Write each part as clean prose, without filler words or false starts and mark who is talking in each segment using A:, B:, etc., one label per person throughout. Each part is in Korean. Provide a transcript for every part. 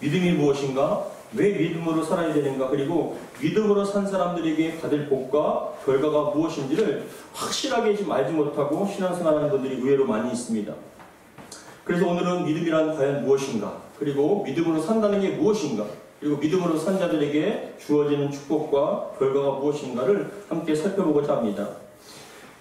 A: 믿음이 무엇인가? 왜 믿음으로 살아야 되는가? 그리고 믿음으로 산 사람들에게 받을 복과 결과가 무엇인지를 확실하게 지금 알지 못하고 신앙생활하는 분들이 의외로 많이 있습니다. 그래서 오늘은 믿음이란 과연 무엇인가? 그리고 믿음으로 산다는 게 무엇인가? 그리고 믿음으로 산 자들에게 주어지는 축복과 결과가 무엇인가를 함께 살펴보고자 합니다.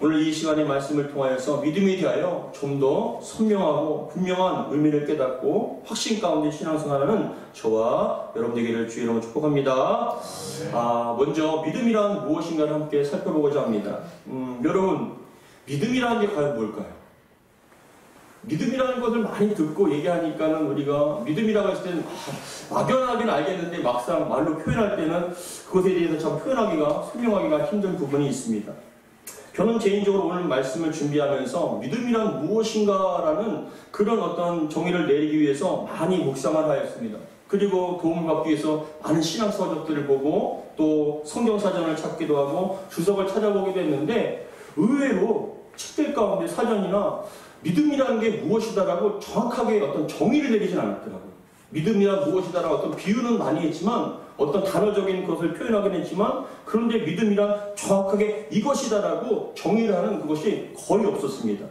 A: 오늘 이 시간의 말씀을 통하여서 믿음에 대하여 좀 더 선명하고 분명한 의미를 깨닫고 확신 가운데 신앙생활하는 저와 여러분 되기를 주의 이름으로 축복합니다. 먼저 믿음이란 무엇인가를 함께 살펴보고자 합니다. 여러분, 믿음이라는 게 과연 뭘까요? 믿음이라는 것을 많이 듣고 얘기하니까는 우리가 믿음이라고 했을 때는 막연하게는 알겠는데 막상 말로 표현할 때는 그것에 대해서 참 표현하기가, 설명하기가 힘든 부분이 있습니다. 저는 개인적으로 오늘 말씀을 준비하면서 믿음이란 무엇인가라는 그런 어떤 정의를 내리기 위해서 많이 묵상을 하였습니다. 그리고 도움을 받기 위해서 많은 신앙 서적들을 보고 또 성경사전을 찾기도 하고 주석을 찾아보기도 했는데 의외로 책들 가운데 사전이나 믿음이라는 게 무엇이다라고 정확하게 어떤 정의를 내리진 않았더라고요. 믿음이란 무엇이다라고 어떤 비유는 많이 했지만 어떤 단어적인 것을 표현하긴 했지만 그런데 믿음이란 정확하게 이것이다라고 정의를 하는 그것이 거의 없었습니다.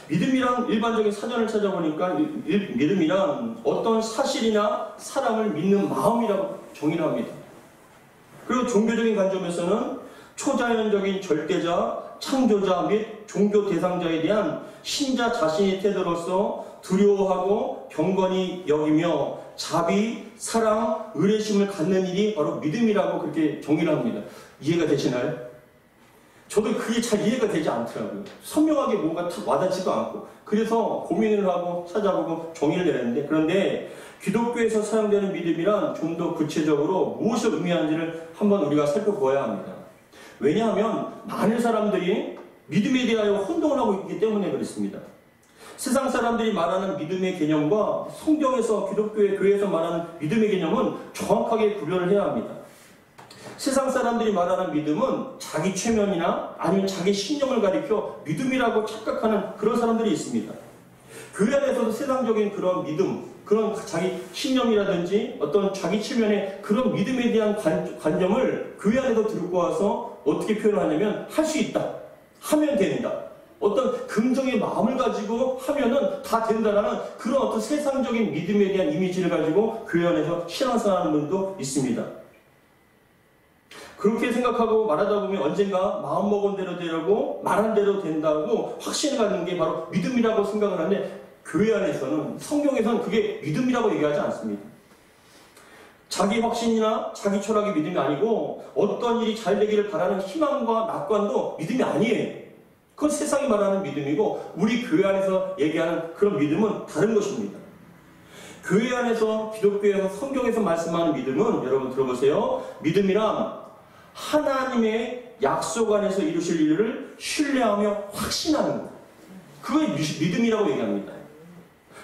A: 믿음이란 일반적인 사전을 찾아보니까 믿음이란 어떤 사실이나 사람을 믿는 마음이라고 정의를 합니다. 그리고 종교적인 관점에서는 초자연적인 절대자, 창조자 및 종교 대상자에 대한 신자 자신의 태도로서 두려워하고 경건히 여기며 자비, 사랑, 의뢰심을 갖는 일이 바로 믿음이라고 그렇게 정의를 합니다. 이해가 되시나요? 저도 그게 잘 이해가 되지 않더라고요. 선명하게 뭔가 와닿지도 않고 그래서 고민을 하고 찾아보고 정의를 내렸는데 그런데 기독교에서 사용되는 믿음이란 좀 더 구체적으로 무엇을 의미하는지를 한번 우리가 살펴보아야 합니다. 왜냐하면 많은 사람들이 믿음에 대하여 혼동을 하고 있기 때문에 그렇습니다. 세상 사람들이 말하는 믿음의 개념과 성경에서 기독교의 교회에서 말하는 믿음의 개념은 정확하게 구별을 해야 합니다. 세상 사람들이 말하는 믿음은 자기 최면이나 아니면 자기 신념을 가리켜 믿음이라고 착각하는 그런 사람들이 있습니다. 교회 안에서도 세상적인 그런 믿음, 그런 자기 신념이라든지 어떤 자기 체면의 그런 믿음에 대한 관점을 교회 안에서 들고 와서 어떻게 표현하냐면 할 수 있다, 하면 된다, 어떤 긍정의 마음을 가지고 하면은 다 된다라는 그런 어떤 세상적인 믿음에 대한 이미지를 가지고 교회 안에서 신앙생활하는 분도 있습니다. 그렇게 생각하고 말하다 보면 언젠가 마음먹은 대로 되려고 말한 대로 된다고 확신을 갖는 게 바로 믿음이라고 생각을 하는데 교회 안에서는 성경에서는 그게 믿음이라고 얘기하지 않습니다. 자기 확신이나 자기 철학이 믿음이 아니고 어떤 일이 잘 되기를 바라는 희망과 낙관도 믿음이 아니에요. 그건 세상이 말하는 믿음이고 우리 교회 안에서 얘기하는 그런 믿음은 다른 것입니다. 교회 안에서 기독교에서 성경에서 말씀하는 믿음은 여러분 들어보세요. 믿음이란 하나님의 약속 안에서 이루실 일을 신뢰하며 확신하는 것. 그게 믿음이라고 얘기합니다.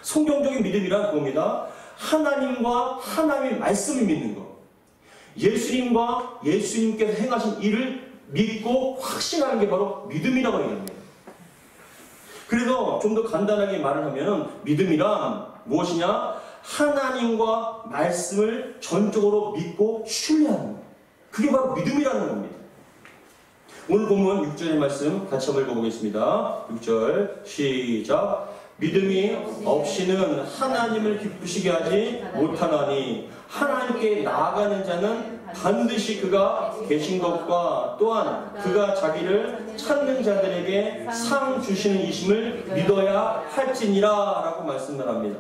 A: 성경적인 믿음이란 그겁니다. 하나님과 하나님의 말씀을 믿는 것. 예수님과 예수님께서 행하신 일을 믿고 확신하는 게 바로 믿음이라고 얘기합니다. 그래서 좀 더 간단하게 말을 하면 믿음이란 무엇이냐? 하나님과 말씀을 전적으로 믿고 신뢰하는 것. 그게 바로 믿음이라는 겁니다. 오늘 본문 6절의 말씀 같이 한번 읽어보겠습니다. 6절 시작. 믿음이 없이는 하나님을 기쁘시게 하지 못하나니 하나님께 나아가는 자는 반드시 그가 계신 것과 또한 그가 자기를 찾는 자들에게 상 주시는 이심을 믿어야 할지니라 라고 말씀을 합니다.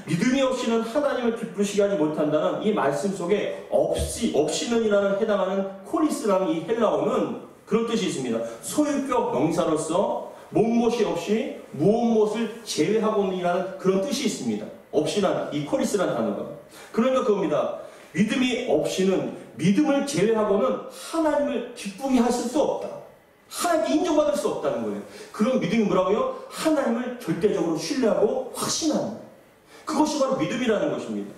A: 믿음이 없이는 하나님을 기쁘시게 하지 못한다는 이 말씀 속에 없이는이라는 해당하는 코리스라는 이 헬라어는 그런 뜻이 있습니다. 소유격 명사로서 무엇이 없이 무엇을 제외하고는이라는 그런 뜻이 있습니다. 없이란 이 코리스라는 단어가. 그러니까 그겁니다. 믿음이 없이는 믿음을 제외하고는 하나님을 기쁘게 하실 수 없다. 하나님께 인정받을 수 없다는 거예요. 그런 믿음이 뭐라고요? 하나님을 절대적으로 신뢰하고 확신하는 거예요. 그것이 바로 믿음이라는 것입니다.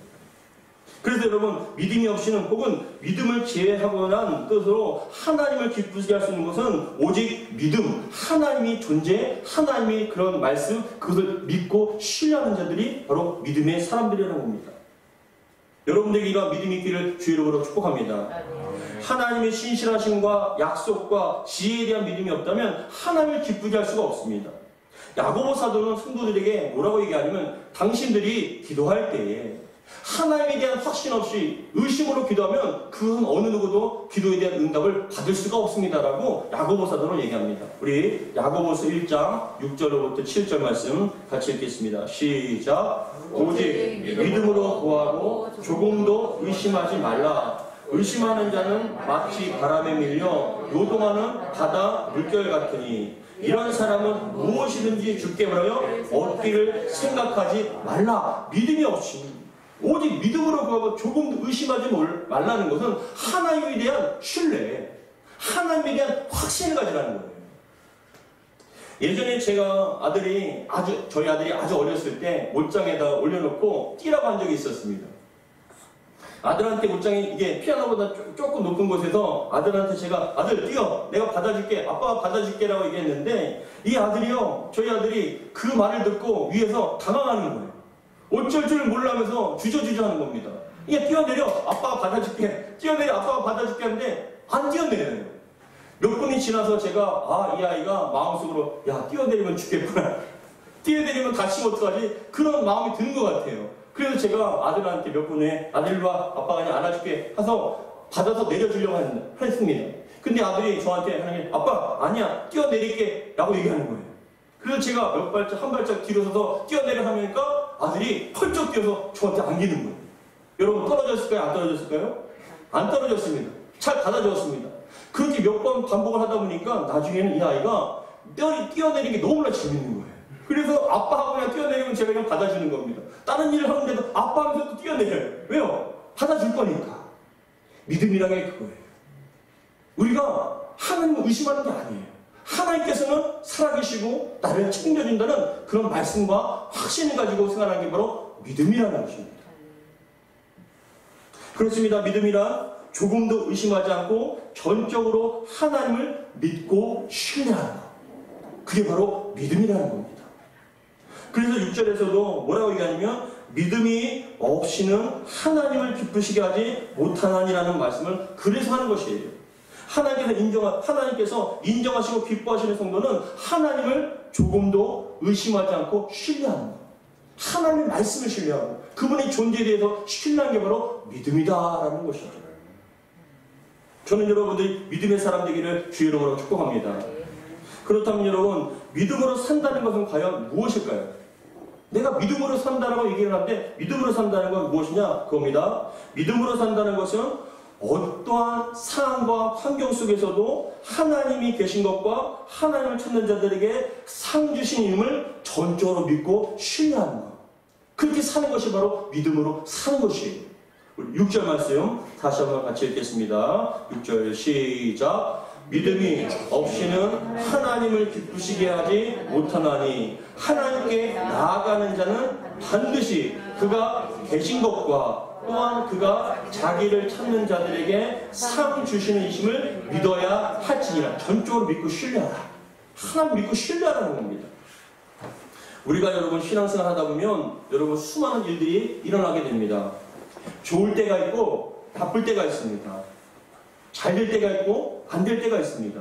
A: 그래서 여러분, 믿음이 없이는 혹은 믿음을 제외하고 난 뜻으로 하나님을 기쁘시게 할 수 있는 것은 오직 믿음, 하나님이 존재, 하나님이 그런 말씀, 그것을 믿고 신뢰하는 자들이 바로 믿음의 사람들이라는 겁니다. 여러분들에게 이러한 믿음이 있기를 주의 이름으로 축복합니다. 하나님의 신실하심과 약속과 지혜에 대한 믿음이 없다면 하나님을 기쁘게 할 수가 없습니다. 야고보 사도는 성도들에게 뭐라고 얘기하냐면, 당신들이 기도할 때에 하나님에 대한 확신 없이 의심으로 기도하면 그건 어느 누구도 기도에 대한 응답을 받을 수가 없습니다라고 야고보 사도는 얘기합니다. 우리 야고보서 1장 6절로부터 7절 말씀 같이 읽겠습니다. 시작. 오직 믿음으로 구하고 조금도 의심하지 말라. 의심하는 자는 마치 바람에 밀려 요동하는 바다 물결 같으니 이런 사람은 무엇이든지 주께 바라여 얻기를 생각하지 말라. 믿음이 없이 오직 믿음으로 구하고 조금도 의심하지 말라는 것은 하나님에 대한 신뢰, 하나님에 대한 확신을 가지라는 거예요. 예전에 제가 저희 아들이 아주 어렸을 때 옷장에다 올려놓고 뛰라고 한 적이 있었습니다. 아들한테 옷장이 이게 피아노보다 조금 높은 곳에서 아들한테 제가 아들 뛰어, 내가 받아줄게, 아빠가 받아줄게 라고 얘기했는데 이 아들이요, 저희 아들이 그 말을 듣고 위에서 당황하는 거예요. 어쩔 줄 몰라면서 주저주저 하는 겁니다. 이게 뛰어내려, 아빠가 받아줄게, 뛰어내려, 아빠가 받아줄게 하는데 안 뛰어내려요. 몇 분이 지나서 제가 이 아이가 마음속으로 야, 뛰어내리면 죽겠구나, 뛰어내리면 다치면 어떡하지, 그런 마음이 드는 것 같아요. 그래서 제가 아들한테 몇 분에 아들 일로 와, 아빠가 그냥 안아줄게 해서 받아서 내려주려고 했습니다. 근데 아들이 저한테 하는 게 아빠 아니야, 뛰어내릴게 라고 얘기하는 거예요. 그래서 제가 한 발짝 뒤로 서서 뛰어내려 하니까 아들이 펄쩍 뛰어서 저한테 안기는 거예요. 여러분, 떨어졌을까요? 안 떨어졌을까요? 안 떨어졌습니다. 잘 받아주었습니다. 그렇게 몇 번 반복을 하다 보니까 나중에는 이 아이가 뛰어내리는 게 너무나 재밌는 거예요. 그래서 아빠하고 그냥 뛰어내리면 제가 그냥 받아주는 겁니다. 다른 일을 하는데도 아빠 하면서 또 뛰어내려요. 왜요? 받아줄 거니까. 믿음이란 게 그거예요. 우리가 하나님을 의심하는 게 아니에요. 하나님께서는 살아계시고 나를 책임져준다는 그런 말씀과 확신을 가지고 생활하는 게 바로 믿음이라는 것입니다. 그렇습니다. 믿음이란 조금도 의심하지 않고 전적으로 하나님을 믿고 신뢰하는 것. 그게 바로 믿음이라는 겁니다. 그래서 6절에서도 뭐라고 얘기하냐면 믿음이 없이는 하나님을 기쁘시게 하지 못하나니라는 말씀을 그래서 하는 것이에요. 하나님께서 인정하시고 기뻐하시는 성도는 하나님을 조금도 의심하지 않고 신뢰하는 것. 하나님의 말씀을 신뢰하고 그분의 존재에 대해서 신뢰하는 게 바로 믿음이다라는 것이죠. 저는 여러분들이 믿음의 사람 되기를 주의 이름으로 축복합니다. 그렇다면 여러분, 믿음으로 산다는 것은 과연 무엇일까요? 내가 믿음으로 산다라고 얘기를 하는데 믿음으로 산다는 건 무엇이냐? 그겁니다. 믿음으로 산다는 것은 어떠한 상황과 환경 속에서도 하나님이 계신 것과 하나님을 찾는 자들에게 상 주신 힘을 전적으로 믿고 신뢰하는 것. 그렇게 사는 것이 바로 믿음으로 사는 것이에요. 6절 말씀 다시 한번 같이 읽겠습니다. 6절 시작. 믿음이 없이는 하나님을 기쁘시게 하지 못하나니 하나님께 나아가는 자는 반드시 그가 계신 것과 또한 그가 자기를 찾는 자들에게 상 주시는 이심을 믿어야 할지니라. 전적으로 믿고 신뢰하라. 하나님 믿고 신뢰하라는 겁니다. 우리가 여러분 신앙생활 하다 보면 여러분 수많은 일들이 일어나게 됩니다. 좋을 때가 있고 바쁠 때가 있습니다. 잘 될 때가 있고 안 될 때가 있습니다.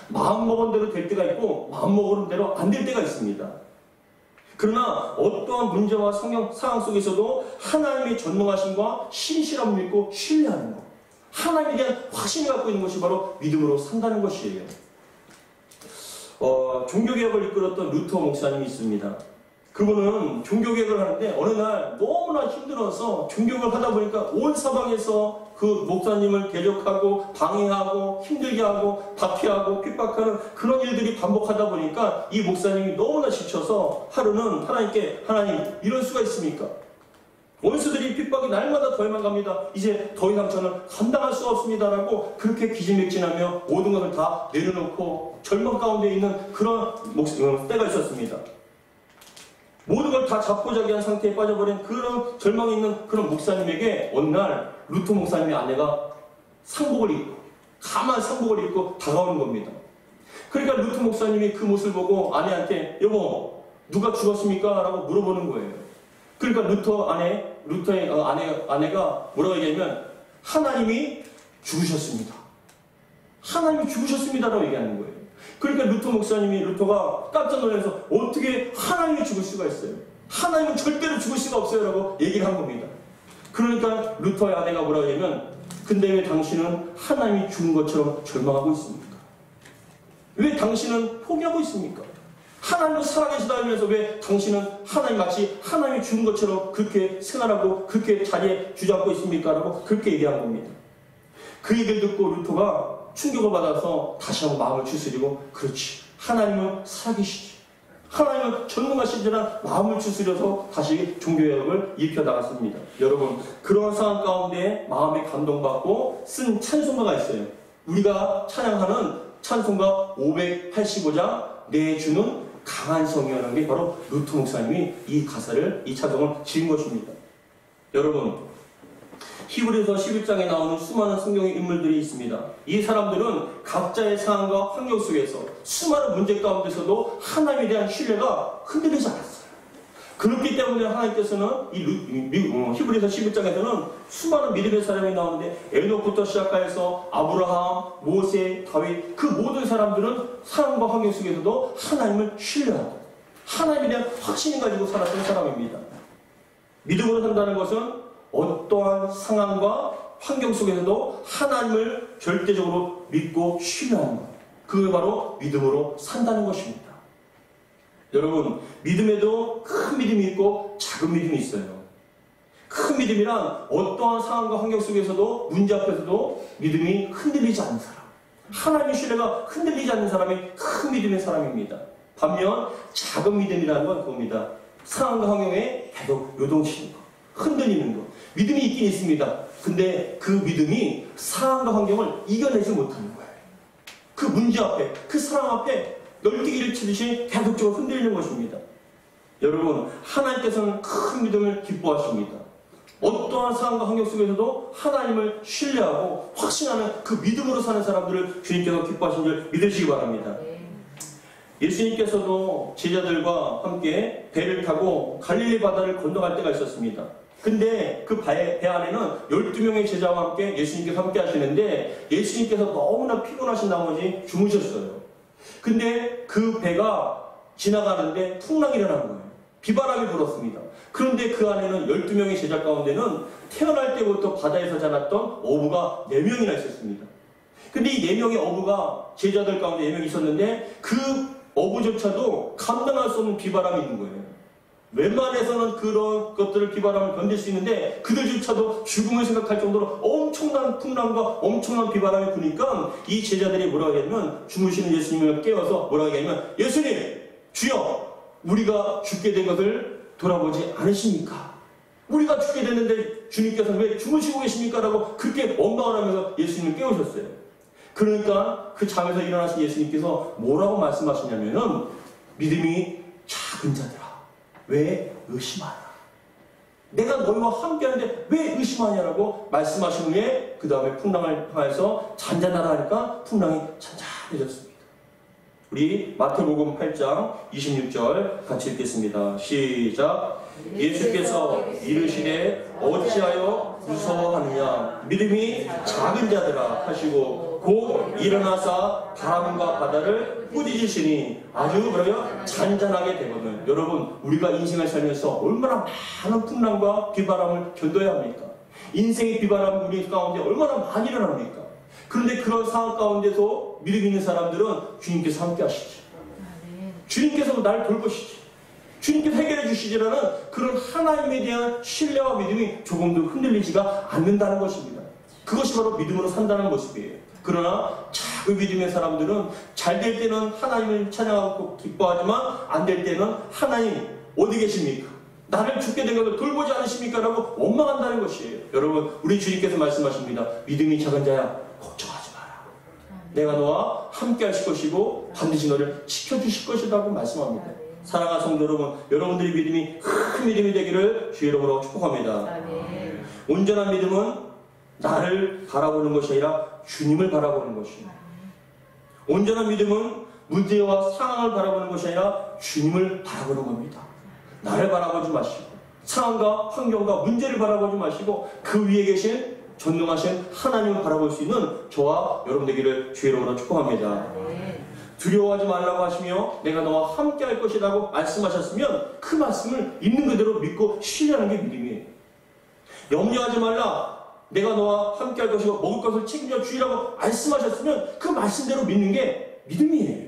A: 마음먹은 대로 될 때가 있고 마음먹은 대로 안 될 때가 있습니다. 그러나 어떠한 문제와 상황 속에서도 하나님의 전능하심과 신실함을 믿고 신뢰하는 것, 하나님에 대한 확신을 갖고 있는 것이 바로 믿음으로 산다는 것이에요. 종교개혁을 이끌었던 루터 목사님이 있습니다. 그분은 종교개혁을 하는데 어느 날 너무나 힘들어서 종교개혁을 하다 보니까 온 사방에서 그 목사님을 대적하고 방해하고 힘들게 하고 박해하고 핍박하는 그런 일들이 반복하다 보니까 이 목사님이 너무나 지쳐서 하루는 하나님께 하나님 이럴 수가 있습니까? 원수들이 핍박이 날마다 더해만 갑니다. 이제 더 이상 저는 감당할 수 없습니다라고 그렇게 기진맥진하며 모든 것을 다 내려놓고 절망 가운데 있는 그런 때가 있었습니다. 모든 걸 다 자포자기한 상태에 빠져버린 그런 절망이 있는 그런 목사님에게 어느 날 루터 목사님의 아내가 상복을 입고, 가만 상복을 입고 다가오는 겁니다. 그러니까 루터 목사님이 그 모습을 보고 아내한테 여보 누가 죽었습니까? 라고 물어보는 거예요. 그러니까 루터의 아내가 뭐라고 얘기하면 하나님이 죽으셨습니다. 하나님이 죽으셨습니다라고 얘기하는 거예요. 그러니까 루터가 깜짝 놀라서 어떻게 하나님이 죽을 수가 있어요? 하나님은 절대로 죽을 수가 없어요 라고 얘기를 한 겁니다. 그러니까 루터의 아내가 뭐라고 하냐면 근데 왜 당신은 하나님이 죽은 것처럼 절망하고 있습니까? 왜 당신은 포기하고 있습니까? 하나님은 살아계시다면서 왜 당신은 마치 하나님이 죽은 것처럼 그렇게 생활하고 그렇게 자리에 주저앉고 있습니까? 라고 그렇게 얘기한 겁니다. 그 얘기를 듣고 루터가 충격을 받아서 다시 한번 마음을 추스리고 그렇지 하나님은 살아계시지 하나님은 전능하시지만 마음을 추스려서 다시 종교개혁을 일으켜 나갔습니다. 여러분 그러한 상황 가운데 마음에 감동받고 쓴 찬송가가 있어요. 우리가 찬양하는 찬송가 585장 내 주는 강한 성이라는 게 바로 루터 목사님이 이 찬송을 지은 것입니다. 여러분 히브리서 11장에 나오는 수많은 성경의 인물들이 있습니다. 이 사람들은 각자의 상황과 환경 속에서 수많은 문제 가운데서도 하나님에 대한 신뢰가 흔들리지 않았어요. 그렇기 때문에 하나님께서는 히브리서 11장에서는 수많은 믿음의 사람이 나오는데 에녹부터 시작하여서 아브라함, 모세, 다윗 그 모든 사람들은 상황과 환경 속에서도 하나님을 신뢰하고 하나님에 대한 확신을 가지고 살았던 사람입니다. 믿음으로 산다는 것은 어떠한 상황과 환경 속에서도 하나님을 절대적으로 믿고 신뢰하는 것. 그게 바로 믿음으로 산다는 것입니다. 여러분, 믿음에도 큰 믿음이 있고 작은 믿음이 있어요. 큰 믿음이란 어떠한 상황과 환경 속에서도 문제 앞에서도 믿음이 흔들리지 않는 사람. 하나님의 신뢰가 흔들리지 않는 사람이 큰 믿음의 사람입니다. 반면 작은 믿음이라는 건 그겁니다. 상황과 환경에 계속 요동치는 것, 흔들리는 것. 믿음이 있긴 있습니다. 근데 그 믿음이 상황과 환경을 이겨내지 못하는 거예요. 그 문제 앞에, 그 상황 앞에 널뛰기를 치듯이 계속적으로 흔들리는 것입니다. 여러분, 하나님께서는 큰 믿음을 기뻐하십니다. 어떠한 상황과 환경 속에서도 하나님을 신뢰하고 확신하는 그 믿음으로 사는 사람들을 주님께서 기뻐하신 줄 믿으시기 바랍니다. 예수님께서도 제자들과 함께 배를 타고 갈릴리 바다를 건너갈 때가 있었습니다. 근데 그 배 안에는 12명의 제자와 함께 예수님께서 함께 하시는데 예수님께서 너무나 피곤하신 나머지 주무셨어요. 근데 그 배가 지나가는데 풍랑이 일어난 거예요. 비바람이 불었습니다. 그런데 그 안에는 12명의 제자 가운데는 태어날 때부터 바다에서 자랐던 어부가 4명이나 있었습니다. 근데 이 4명의 어부가 제자들 가운데 4명이 있었는데 그 어부조차도 감당할 수 없는 비바람이 있는 거예요. 웬만해서는 그런 것들을 비바람을 견딜 수 있는데 그들조차도 죽음을 생각할 정도로 엄청난 풍랑과 엄청난 비바람이 부니까 이 제자들이 뭐라고 하냐면 주무시는 예수님을 깨워서 뭐라고 하냐면 예수님! 주여! 우리가 죽게 된 것을 돌아보지 않으십니까? 우리가 죽게 됐는데 주님께서는 왜 주무시고 계십니까? 라고 그렇게 원망을 하면서 예수님을 깨우셨어요. 그러니까 그 잠에서 일어나신 예수님께서 뭐라고 말씀하시냐면은 믿음이 작은 자들아 왜 의심하나? 내가 너희와 함께하는데 왜 의심하냐라고 말씀하신 후에 그 다음에 풍랑을 향해서 잔잔하라 하니까 풍랑이 잔잔해졌습니다. 우리 마태복음 8장 26절 같이 읽겠습니다. 시작. 예수께서 이르시되 어찌하여 무서워하느냐 믿음이 작은 자들아 하시고 곧 일어나사 바람과 바다를 꾸짖으시니 아주 뭐라고요? 잔잔하게 되거든. 여러분 우리가 인생을 살면서 얼마나 많은 풍랑과 비바람을 견뎌야 합니까? 인생의 비바람 우리 가운데 얼마나 많이 일어납니까? 그런데 그런 상황 가운데서 믿음 있는 사람들은 주님께서 함께 하시지. 주님께서 날 돌보시지. 주님께서 해결해 주시지라는 그런 하나님에 대한 신뢰와 믿음이 조금도 흔들리지가 않는다는 것입니다. 그것이 바로 믿음으로 산다는 모습이에요. 그러나 작은 믿음의 사람들은 잘 될 때는 하나님을 찬양하고 기뻐하지만 안 될 때는 하나님 어디 계십니까? 나를 죽게 된 것을 돌보지 않으십니까? 라고 원망한다는 것이에요. 여러분 우리 주님께서 말씀하십니다. 믿음이 작은 자야 걱정하지 마라. 내가 너와 함께 하실 것이고 반드시 너를 지켜주실 것이라고 말씀합니다. 사랑하는 성도 여러분, 여러분들의 믿음이 큰 믿음이 되기를 주의 이름으로 축복합니다. 온전한 믿음은 나를 바라보는 것이 아니라 주님을 바라보는 것이에요. 온전한 믿음은 문제와 상황을 바라보는 것이 아니라 주님을 바라보는 겁니다. 나를 바라보지 마시고 상황과 환경과 문제를 바라보지 마시고 그 위에 계신 전능하신 하나님을 바라볼 수 있는 저와 여러분 되기를 주의 이름으로 축복합니다. 두려워하지 말라고 하시며 내가 너와 함께 할 것이라고 말씀하셨으면 그 말씀을 있는 그대로 믿고 신뢰하는 게 믿음이에요. 염려하지 말라, 내가 너와 함께 할 것이고 먹을 것을 책임져 주리라고 말씀하셨으면 그 말씀대로 믿는 게 믿음이에요.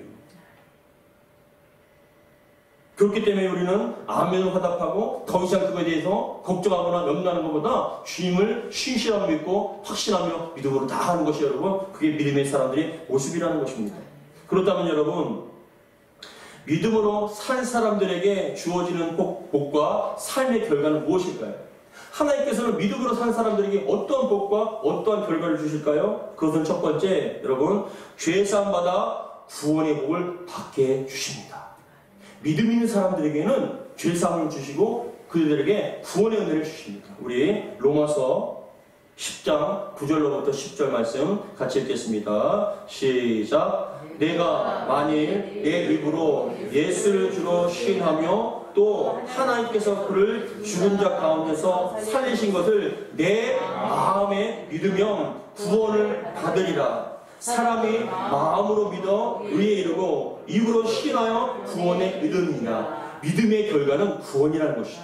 A: 그렇기 때문에 우리는 아멘을 화답하고 더 이상 그거에 대해서 걱정하거나 염려하는 것보다 주님을 신실하게 믿고 확신하며 믿음으로 나아가는 것이 여러분, 그게 믿음의 사람들의 모습이라는 것입니다. 그렇다면 여러분, 믿음으로 산 사람들에게 주어지는 복과 삶의 결과는 무엇일까요? 하나님께서는 믿음으로 산 사람들에게 어떤 복과 어떠한 결과를 주실까요? 그것은 첫 번째, 여러분, 죄사함받아 구원의 복을 받게 주십니다. 믿음 있는 사람들에게는 죄사함을 주시고 그들에게 구원의 은혜를 주십니다. 우리 로마서 10장 9절로부터 10절 말씀 같이 읽겠습니다. 시작. 내가 만일 내 입으로 예수를 주로 시인하며 또 하나님께서 그를 죽은 자 가운데서 살리신 것을 내 마음에 믿으면 구원을 받으리라. 사람이 마음으로 믿어 의에 이르고 입으로 시인하여 구원에 이르느니라. 믿음의 결과는 구원이라는 것이죠.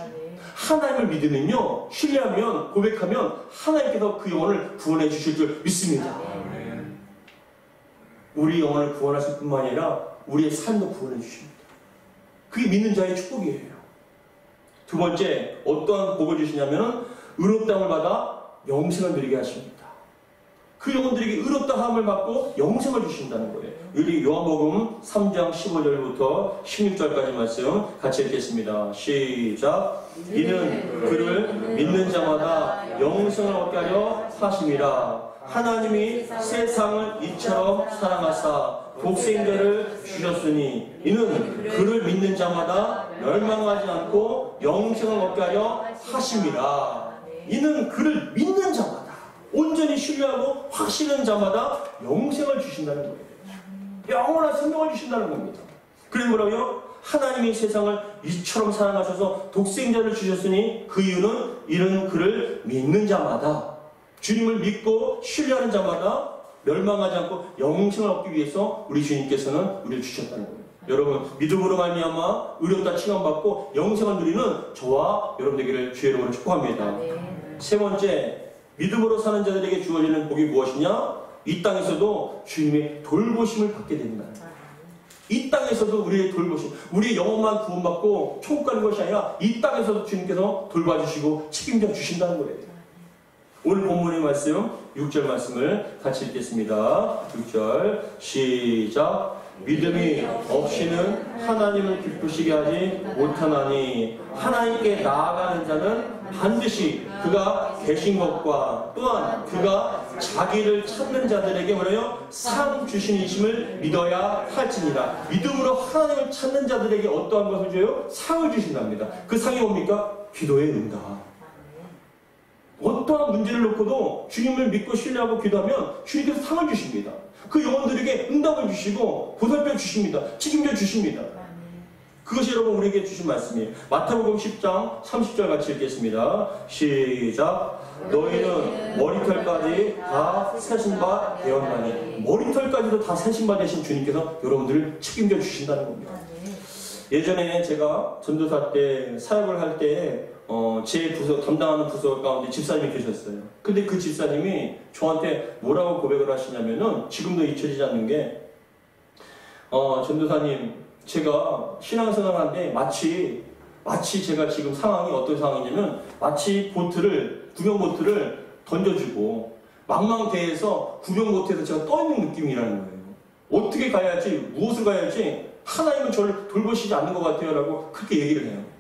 A: 하나님을 믿으면요, 신뢰하면, 고백하면 하나님께서 그 영혼을 구원해 주실 줄 믿습니다. 우리 영혼을 구원하실 뿐만 아니라 우리의 삶도 구원해 주십니다. 그게 믿는 자의 축복이에요. 두 번째, 어떠한 복을 주시냐면 의롭다함을 받아 영생을 누리게 하십니다. 그 영혼들에게 의롭다함을 받고 영생을 주신다는 거예요. 우리 요한복음 3장 15절부터 16절까지 말씀 같이 읽겠습니다. 시작. 이는 그를 믿는 자마다 영생을 얻게 하려 하심이라. 하나님이 세상을 이처럼 사랑하사 독생자를 주셨으니 이는 그를 믿는 자마다 멸망하지 않고 영생을 얻게 하려 하심이라. 이는 그를 믿는 자마다, 온전히 신뢰하고 확신하는 자마다 영생을 주신다는 거예요. 영원한 생명을 주신다는 겁니다. 그래서 뭐라고요? 하나님이 세상을 이처럼 사랑하셔서 독생자를 주셨으니 그 이유는 이는 그를 믿는 자마다, 주님을 믿고 신뢰하는 자마다 멸망하지 않고 영생을 얻기 위해서 우리 주님께서는 우리를 주셨다는 거예요. 여러분, 믿음으로 말미암아 의롭다 칭함받고 영생을 누리는 저와 여러분 되기를 주의 이름으로 축복합니다. 세 번째, 믿음으로 사는 자들에게 주어지는 복이 무엇이냐? 이 땅에서도 주님의 돌보심을 받게 됩니다. 이 땅에서도 우리의 돌보심, 우리의 영혼만 구원받고 천국 가는 것이 아니라 이 땅에서도 주님께서 돌봐주시고 책임져 주신다는 거예요. 오늘 본문의 말씀 6절 말씀을 같이 읽겠습니다. 6절 시작. 믿음이 없이는 하나님을 기쁘시게 하지 못하나니 하나님께 나아가는 자는 반드시 그가 계신 것과 또한 그가 자기를 찾는 자들에게 뭐래요? 상 주신이심을 믿어야 할지니라. 믿음으로 하나님을 찾는 자들에게 어떠한 것을 줘요? 상을 주신답니다. 그 상이 뭡니까? 기도의 응답. 어떠한 문제를 놓고도 주님을 믿고 신뢰하고 기도하면 주님께서 상을 주십니다. 그 영혼들에게 응답을 주시고 보살펴 주십니다. 책임져 주십니다. 그것이 여러분 우리에게 주신 말씀이에요. 마태복음 10장 30절 같이 읽겠습니다. 시작. 너희는 머리털까지 다 세신 바 되었나니. 머리털까지도 다 세신 바 되신 주님께서 여러분들을 책임져 주신다는 겁니다. 예전에 제가 전도사 때 사역을 할 때 제 부서 담당하는 부서 가운데 집사님이 계셨어요. 근데 그 집사님이 저한테 뭐라고 고백을 하시냐면은 지금도 잊혀지지 않는 게 전도사님, 제가 신앙생활하는데 마치 제가 지금 상황이 어떤 상황이냐면 마치 구명보트를 던져주고 망망대해에서 구명보트에서 제가 떠있는 느낌이라는 거예요. 어떻게 가야 할지, 무엇을 가야 할지 하나님은 저를 돌보시지 않는 것 같아요 라고 그렇게 얘기를 해요.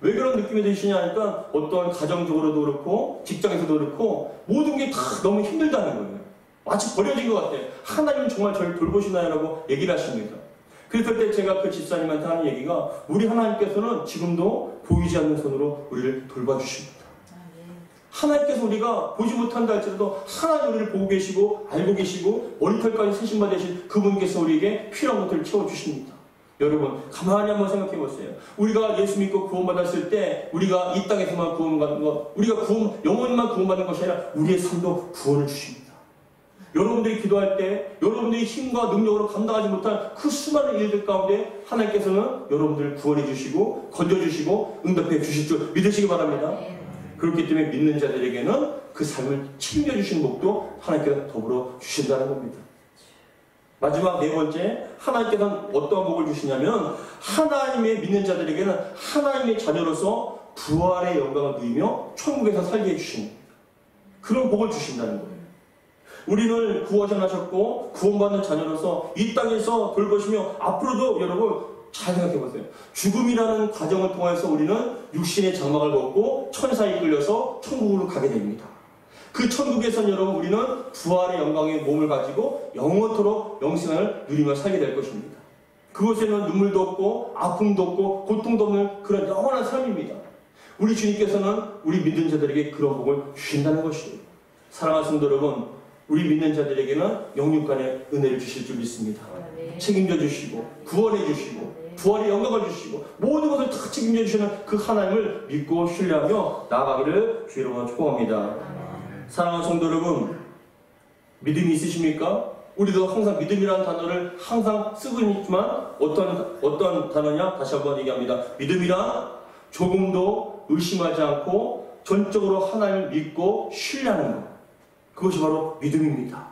A: 왜 그런 느낌이 드시냐 하니까 어떤 가정적으로도 그렇고 직장에서도 그렇고 모든 게 다 너무 힘들다는 거예요. 마치 버려진 것 같아요. 하나님은 정말 저를 돌보시나요? 라고 얘기를 하십니다. 그래서 그때 제가 그 집사님한테 하는 얘기가 우리 하나님께서는 지금도 보이지 않는 손으로 우리를 돌봐주십니다. 하나님께서 우리가 보지 못한다 할지라도 하나님 우리를 보고 계시고 알고 계시고 머리털까지 세심바 되신 그분께서 우리에게 필요한 것들을 채워주십니다. 여러분 가만히 한번 생각해 보세요. 우리가 예수 믿고 구원받았을 때 우리가 이 땅에서만 구원받는 것, 우리가 영원히만 구원받는 것이 아니라 우리의 삶도 구원을 주십니다. 여러분들이 기도할 때 여러분들이 힘과 능력으로 감당하지 못한 그 수많은 일들 가운데 하나님께서는 여러분들을 구원해 주시고 건져주시고 응답해 주실 줄 믿으시기 바랍니다. 그렇기 때문에 믿는 자들에게는 그 삶을 책임져주시는 복도 하나님께서 더불어 주신다는 겁니다. 마지막 네 번째, 하나님께서는 어떠한 복을 주시냐면 하나님의 믿는 자들에게는 하나님의 자녀로서 부활의 영광을 누리며 천국에서 살게 해주시는 그런 복을 주신다는 거예요. 우리는 구원하셨고 구원받는 자녀로서 이 땅에서 돌보시며 앞으로도 여러분 잘 생각해 보세요. 죽음이라는 과정을 통해서 우리는 육신의 장막을 벗고 천사에 끌려서 천국으로 가게 됩니다. 그 천국에서는 여러분 우리는 부활의 영광의 몸을 가지고 영원토록 영생을 누리며 살게 될 것입니다. 그곳에는 눈물도 없고 아픔도 없고 고통도 없는 그런 영원한 삶입니다. 우리 주님께서는 우리 믿는 자들에게 그런 복을 주신다는 것이에요. 사랑하는 성도 여러분, 우리 믿는 자들에게는 영육간의 은혜를 주실 줄 믿습니다. 책임져 주시고 구원해 주시고 부활의 영광을 주시고 모든 것을 다 책임져 주시는 그 하나님을 믿고 신뢰하며 나아가기를 주의 이름으로 축복합니다. 사랑하는 성도 여러분, 믿음이 있으십니까? 우리도 항상 믿음이라는 단어를 항상 쓰고 있지만 어떤 단어냐? 다시 한번 얘기합니다. 믿음이란 조금도 의심하지 않고 전적으로 하나님을 믿고 신뢰하는 것, 그것이 바로 믿음입니다.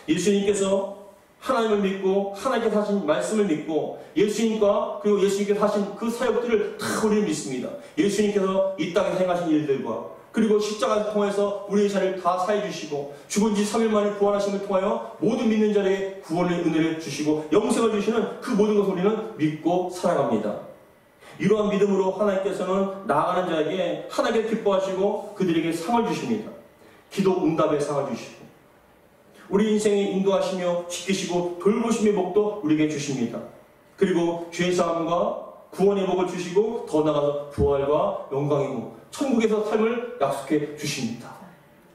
A: 예수님께서 하나님을 믿고 하나님께서 하신 말씀을 믿고 예수님과 그리고 예수님께서 하신 그 사역들을 다 우리는 믿습니다. 예수님께서 이 땅에 행하신 일들과 그리고 십자가를 통해서 우리의 자를 다 사해 주시고 죽은 지 3일 만에 부활하심을 통하여 모든 믿는 자에게 구원의 은혜를 주시고 영생을 주시는 그 모든 것을 우리는 믿고 살아갑니다. 이러한 믿음으로 하나님께서는 나아가는 자에게 하나님께 기뻐하시고 그들에게 상을 주십니다. 기도 응답의 상을 주시고 우리 인생에 인도하시며 지키시고 돌보심의 복도 우리에게 주십니다. 그리고 죄의 사함과 구원의 복을 주시고 더 나아가서 부활과 영광의 복, 천국에서 삶을 약속해 주십니다.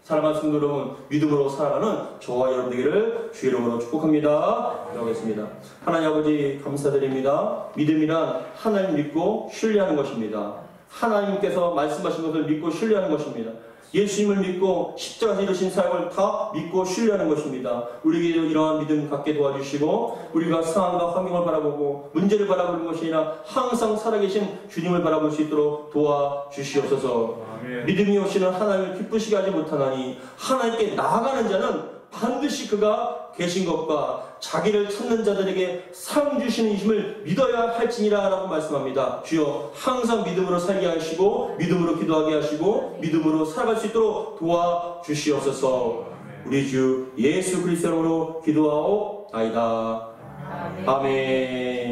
A: 사랑하는 성도 여러분, 믿음으로 살아가는 저와 여러분 되기를 주의 이름으로 축복합니다. 기도하겠습니다. 하나님 아버지 감사드립니다. 믿음이란 하나님 믿고 신뢰하는 것입니다. 하나님께서 말씀하신 것을 믿고 신뢰하는 것입니다. 예수님을 믿고 십자가에서 이루신 사역을 다 믿고 신뢰하는 것입니다. 우리에게 이러한 믿음 갖게 도와주시고 우리가 상황과 환경을 바라보고 문제를 바라보는 것이 아니라 항상 살아계신 주님을 바라볼 수 있도록 도와주시옵소서. 아멘. 믿음이 없이는 하나님을 기쁘시게 하지 못하나니 하나님께 나아가는 자는 반드시 그가 계신 것과 자기를 찾는 자들에게 상 주시는 힘을 믿어야 할지니라 라고 말씀합니다. 주여 항상 믿음으로 살게 하시고 믿음으로 기도하게 하시고 믿음으로 살아갈 수 있도록 도와주시옵소서. 우리 주 예수 그리스도로 기도하옵나이다. 아멘.